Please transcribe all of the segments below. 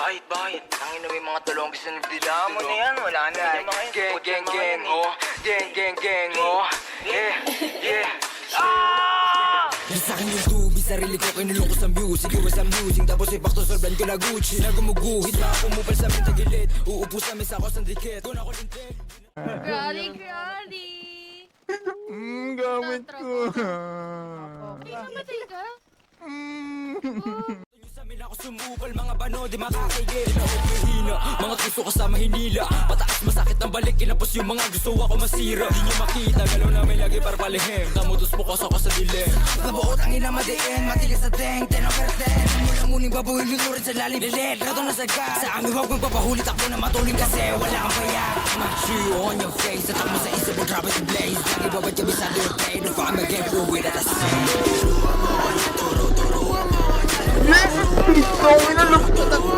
Bakit? Tangin na may mga talongkis na nagdila mo na yan. Wala na yung mga yun. Gang, oh. Gang, oh. Yeah. Sa akin yung tubig, sarili ko kinulong ko sa music. Iwas ang music, tapos ipakto sa brand ko na Gucci. Na gumuguhit, mga pumupal sa amin tagilid. Uupo sa mesa ko sa dikit. Kung ako lintin. Grali. Gamit ko. Ay, namatay ka? Sa amin ako sumupal, mga bano, di makakigil. Ako mahina, mga gusto kasama hinila. Mataas, masakit ang balik, kinapos yung mga gusto ako masira. Di nyo makita, galaw namin lagi para palihim. Tamutos bukas ako sa dilim. Nabuot ang ina madiin, matigas sa teng, 10 over 10. Mulang muling babuhin, lunurin sa lalim. Lilit, rato na sagad. Sa amin huwag magpapahulit ako na matuloy kasi wala kang bayad. Mag-chew on your face, at mo sa isip mo, drop it to blaze. Lagi babad kami sa dirty, no fun again, through it at the same. Ito, inaluktot ako.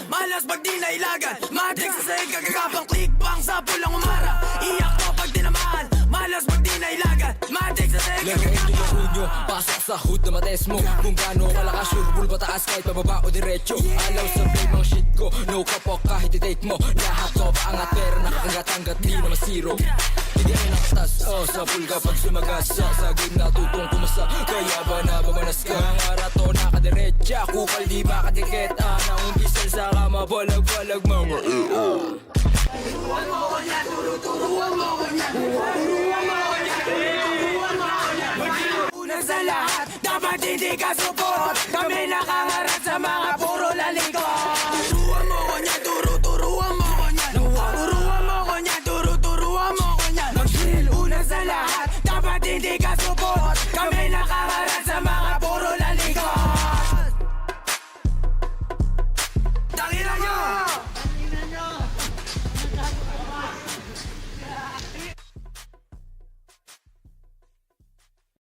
Malas pag di nailagan, matik sa sahig kagagapang click bang sa pulang umara. Iyak to pag tinamaan, malas pag di nailagan, matik sa sahig kagagapang click nyo, pasok sa hood na mates mo. Kung gaano kalakas sure bull pataas kahit pababa o diretso. Alaw sa play mga shit ko, no kapok kahit i-date mo. Lahat to paangat pero nakakangat-angat di naman zero. Hindi rin nakatas, sa pool kapag sumagas. Sa game natutong kumasa, kaya ba nabamanas ka? Ang arato nakadiretsa, kupal di makadikit. Nang umpisal sa kama, balag-balag mga turuan mo ko niya, turuan mo ko niya. Unang sa lahat, dapat hindi ka support. Kami nakangarap sa mga puro lalikot. Turuan mo ko niya, turuan mo ko niya. Turuan mo ko niya, turuan mo ko niya. Mag-chill, unang sa lahat, dapat hindi ka support. Kami nakangarap sa mga